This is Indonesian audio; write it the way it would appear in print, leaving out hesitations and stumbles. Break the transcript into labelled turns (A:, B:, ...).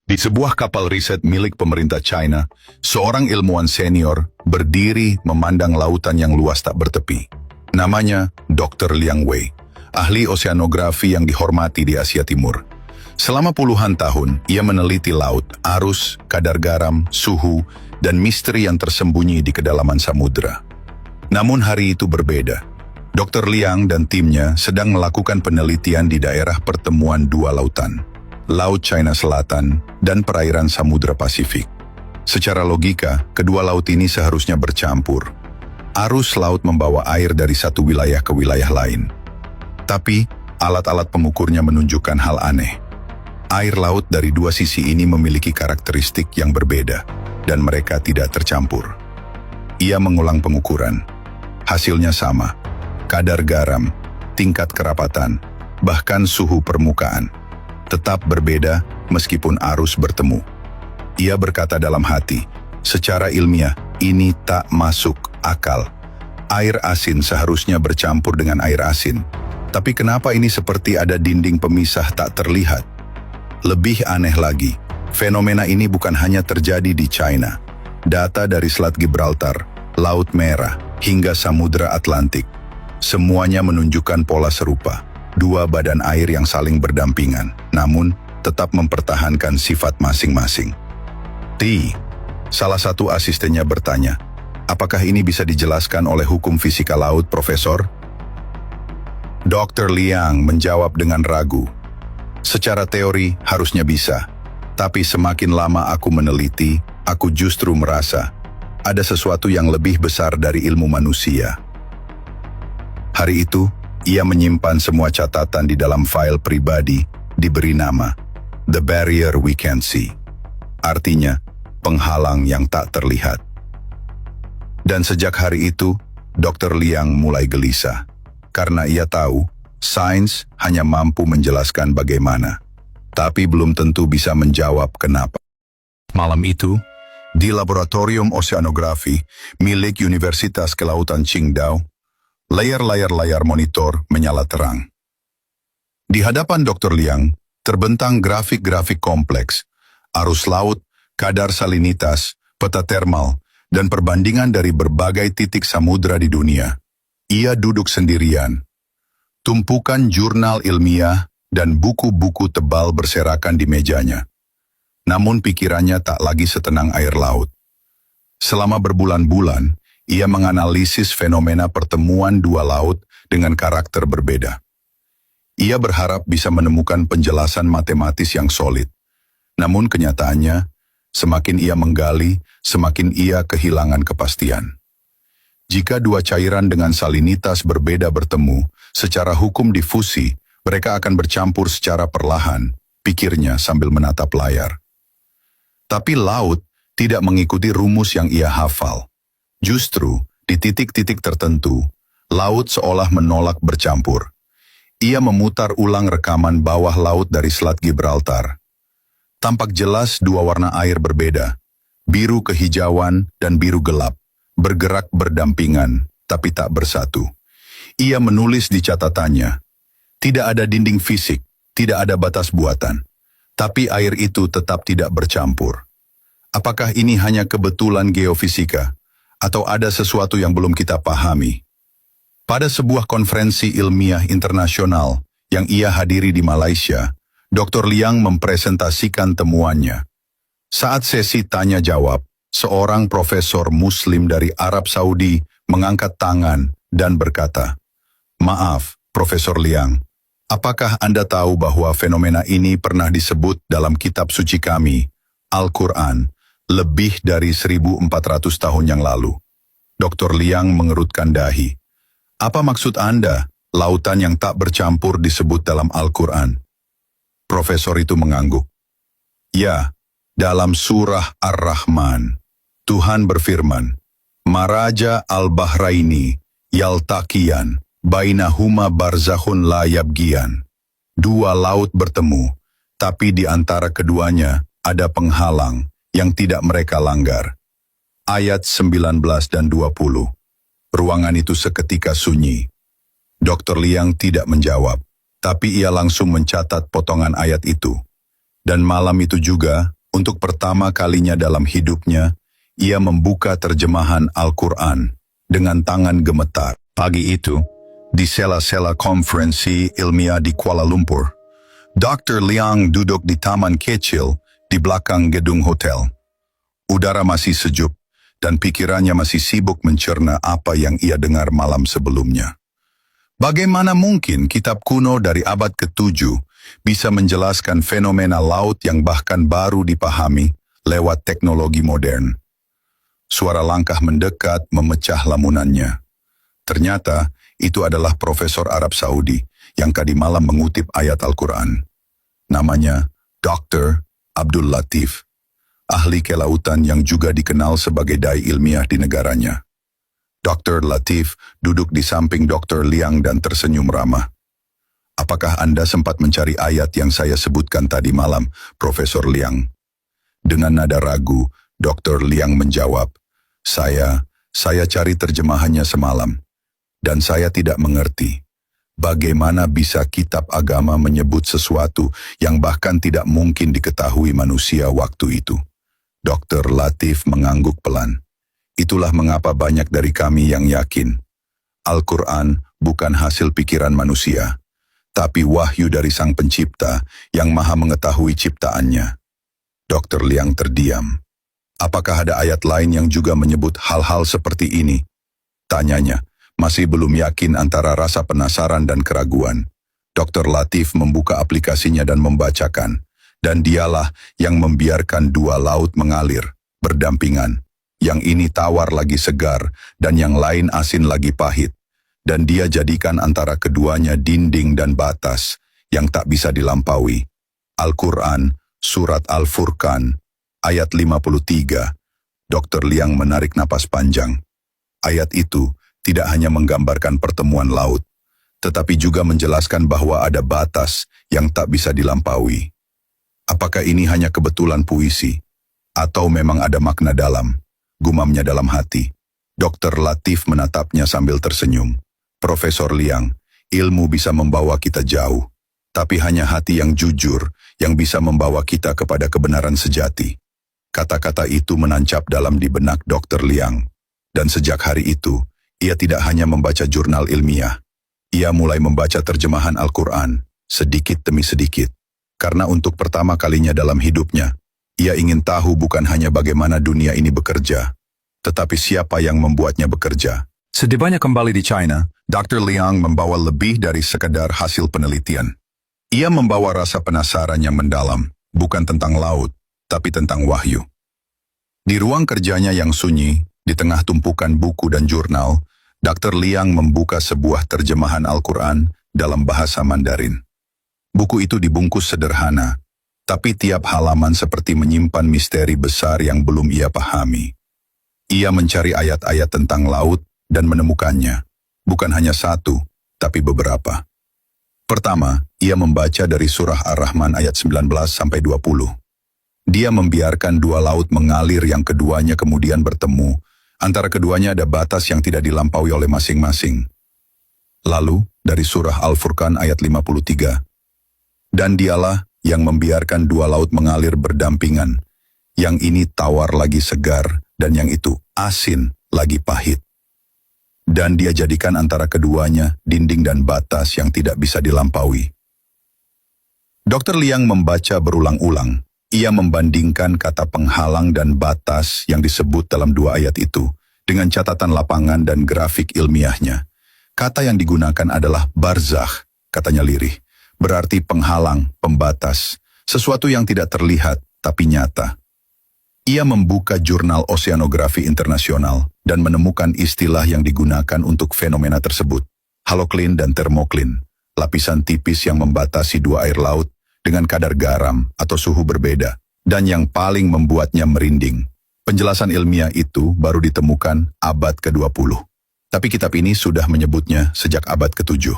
A: Di sebuah kapal riset milik pemerintah China, seorang ilmuwan senior berdiri memandang lautan yang luas tak bertepi. Namanya Dr. Liang Wei, ahli oseanografi yang dihormati di Asia Timur. Selama puluhan tahun, ia meneliti laut, arus, kadar garam, suhu, dan misteri yang tersembunyi di kedalaman samudera. Namun hari itu berbeda. Dr. Liang dan timnya sedang melakukan penelitian di daerah pertemuan dua lautan, Laut China Selatan dan perairan Samudra Pasifik. Secara logika, kedua laut ini seharusnya bercampur. Arus laut membawa air dari satu wilayah ke wilayah lain. Tapi, alat-alat pengukurnya menunjukkan hal aneh. Air laut dari dua sisi ini memiliki karakteristik yang berbeda, dan mereka tidak tercampur. Ia mengulang pengukuran. Hasilnya sama. Kadar garam, tingkat kerapatan, bahkan suhu permukaan tetap berbeda meskipun arus bertemu. Ia berkata dalam hati, secara ilmiah, ini tak masuk akal. Air asin seharusnya bercampur dengan air asin. Tapi kenapa ini seperti ada dinding pemisah tak terlihat? Lebih aneh lagi, fenomena ini bukan hanya terjadi di China. Data dari Selat Gibraltar, Laut Merah, hingga Samudra Atlantik, semuanya menunjukkan pola serupa. Dua badan air yang saling berdampingan, namun tetap mempertahankan sifat masing-masing. Salah satu asistennya bertanya, apakah ini bisa dijelaskan oleh hukum fisika laut, Profesor? Dr. Liang menjawab dengan ragu. Secara teori harusnya bisa, tapi semakin lama aku meneliti, aku justru merasa ada sesuatu yang lebih besar dari ilmu manusia. Hari itu, ia menyimpan semua catatan di dalam file pribadi, diberi nama The Barrier We Can't See. Artinya, penghalang yang tak terlihat. Dan sejak hari itu, Dr. Liang mulai gelisah. Karena ia tahu, sains hanya mampu menjelaskan bagaimana, tapi belum tentu bisa menjawab kenapa. Malam itu, di laboratorium oseanografi milik Universitas Kelautan Qingdao, layar monitor menyala terang. Di hadapan Dr. Liang, terbentang grafik-grafik kompleks, arus laut, kadar salinitas, peta termal, dan perbandingan dari berbagai titik samudra di dunia. Ia duduk sendirian. Tumpukan jurnal ilmiah dan buku-buku tebal berserakan di mejanya. Namun pikirannya tak lagi setenang air laut. Selama berbulan-bulan, ia menganalisis fenomena pertemuan dua laut dengan karakter berbeda. Ia berharap bisa menemukan penjelasan matematis yang solid. Namun kenyataannya, semakin ia menggali, semakin ia kehilangan kepastian. Jika dua cairan dengan salinitas berbeda bertemu, secara hukum difusi, mereka akan bercampur secara perlahan, pikirnya sambil menatap layar. Tapi laut tidak mengikuti rumus yang ia hafal. Justru, di titik-titik tertentu, laut seolah menolak bercampur. Ia memutar ulang rekaman bawah laut dari Selat Gibraltar. Tampak jelas dua warna air berbeda, biru kehijauan dan biru gelap, bergerak berdampingan, tapi tak bersatu. Ia menulis di catatannya, tidak ada dinding fisik, tidak ada batas buatan, tapi air itu tetap tidak bercampur. Apakah ini hanya kebetulan geofisika? Atau ada sesuatu yang belum kita pahami? Pada sebuah konferensi ilmiah internasional yang ia hadiri di Malaysia, Dr. Liang mempresentasikan temuannya. Saat sesi tanya-jawab, seorang profesor Muslim dari Arab Saudi mengangkat tangan dan berkata, "Maaf, Profesor Liang, apakah Anda tahu bahwa fenomena ini pernah disebut dalam kitab suci kami, Al-Quran, lebih dari 1400 tahun yang lalu?" Dr. Liang mengerutkan dahi. Apa maksud Anda, lautan yang tak bercampur disebut dalam Al-Quran? Profesor itu mengangguk. Ya, dalam surah Ar-Rahman, Tuhan berfirman, Maraja al-Bahraini, yaltaqiyan, bainahuma barzakhun la yabghiyan. Dua laut bertemu, tapi di antara keduanya ada penghalang yang tidak mereka langgar. Ayat 19 dan 20. Ruangan itu seketika sunyi. Dr. Liang tidak menjawab, tapi ia langsung mencatat potongan ayat itu. Dan malam itu juga, Untuk pertama kalinya dalam hidupnya, ia membuka terjemahan Al-Quran dengan tangan gemetar. Pagi itu, di sela-sela konferensi ilmiah di Kuala Lumpur, Dr. Liang duduk di taman kecil di belakang gedung hotel. Udara masih sejuk, dan pikirannya masih sibuk mencerna apa yang ia dengar malam sebelumnya. Bagaimana mungkin kitab kuno dari abad ke-7 bisa menjelaskan fenomena laut yang bahkan baru dipahami lewat teknologi modern? Suara langkah mendekat memecah lamunannya. Ternyata itu adalah profesor Arab Saudi yang tadi malam mengutip ayat Al-Quran. Namanya Dr. Abdul Latif, ahli kelautan yang juga dikenal sebagai dai ilmiah di negaranya. Dr. Latif duduk di samping Dr. Liang dan tersenyum ramah. Apakah Anda sempat mencari ayat yang saya sebutkan tadi malam, Profesor Liang? Dengan nada ragu, Dr. Liang menjawab, Saya cari terjemahannya semalam, dan saya tidak mengerti. Bagaimana bisa kitab agama menyebut sesuatu yang bahkan tidak mungkin diketahui manusia waktu itu? Dr. Latif mengangguk pelan. Itulah mengapa banyak dari kami yang yakin Al-Quran bukan hasil pikiran manusia, tapi wahyu dari Sang Pencipta yang maha mengetahui ciptaannya. Dr. Liang terdiam. Apakah ada ayat lain yang juga menyebut hal-hal seperti ini? Tanyanya, masih belum yakin antara rasa penasaran dan keraguan. Dr. Latif membuka aplikasinya dan membacakan, dan dialah yang membiarkan dua laut mengalir, berdampingan. Yang ini tawar lagi segar, dan yang lain asin lagi pahit. Dan dia jadikan antara keduanya dinding dan batas, yang tak bisa dilampaui. Al-Quran, Surat Al-Furqan, ayat 53. Dr. Liang menarik napas panjang. Ayat itu tidak hanya menggambarkan pertemuan laut, tetapi juga menjelaskan bahwa ada batas yang tak bisa dilampaui. Apakah ini hanya kebetulan puisi, atau memang ada makna dalam? Gumamnya dalam hati. Dr. Latif menatapnya sambil tersenyum. Profesor Liang, ilmu bisa membawa kita jauh, tapi hanya hati yang jujur yang bisa membawa kita kepada kebenaran sejati. Kata-kata itu menancap dalam di benak Dr. Liang. Dan sejak hari itu, ia tidak hanya membaca jurnal ilmiah. Ia mulai membaca terjemahan Al-Quran, sedikit demi sedikit. Karena untuk pertama kalinya dalam hidupnya, ia ingin tahu bukan hanya bagaimana dunia ini bekerja, tetapi siapa yang membuatnya bekerja. Setibanya kembali di China, Dr. Liang membawa lebih dari sekadar hasil penelitian. Ia membawa rasa penasaran yang mendalam, bukan tentang laut, tapi tentang wahyu. Di ruang kerjanya yang sunyi, di tengah tumpukan buku dan jurnal, Dr. Liang membuka sebuah terjemahan Al-Quran dalam bahasa Mandarin. Buku itu dibungkus sederhana, tapi tiap halaman seperti menyimpan misteri besar yang belum ia pahami. Ia mencari ayat-ayat tentang laut dan menemukannya, bukan hanya satu, tapi beberapa. Pertama, ia membaca dari surah Ar-Rahman ayat 19-20. Dia membiarkan dua laut mengalir yang keduanya kemudian bertemu. Antara keduanya ada batas yang tidak dilampaui oleh masing-masing. Lalu, dari surah Al-Furqan ayat 53. Dan dialah yang membiarkan dua laut mengalir berdampingan. Yang ini tawar lagi segar, dan yang itu asin lagi pahit. Dan dia jadikan antara keduanya dinding dan batas yang tidak bisa dilampaui. Dr. Liang membaca berulang-ulang. Ia membandingkan kata penghalang dan batas yang disebut dalam dua ayat itu dengan catatan lapangan dan grafik ilmiahnya. Kata yang digunakan adalah barzakh, katanya lirih. Berarti penghalang, pembatas, sesuatu yang tidak terlihat tapi nyata. Ia membuka jurnal oseanografi internasional dan menemukan istilah yang digunakan untuk fenomena tersebut, haloklin dan termoklin, lapisan tipis yang membatasi dua air laut dengan kadar garam atau suhu berbeda, dan yang paling membuatnya merinding. Penjelasan ilmiah itu baru ditemukan abad ke-20. Tapi kitab ini sudah menyebutnya sejak abad ke-7.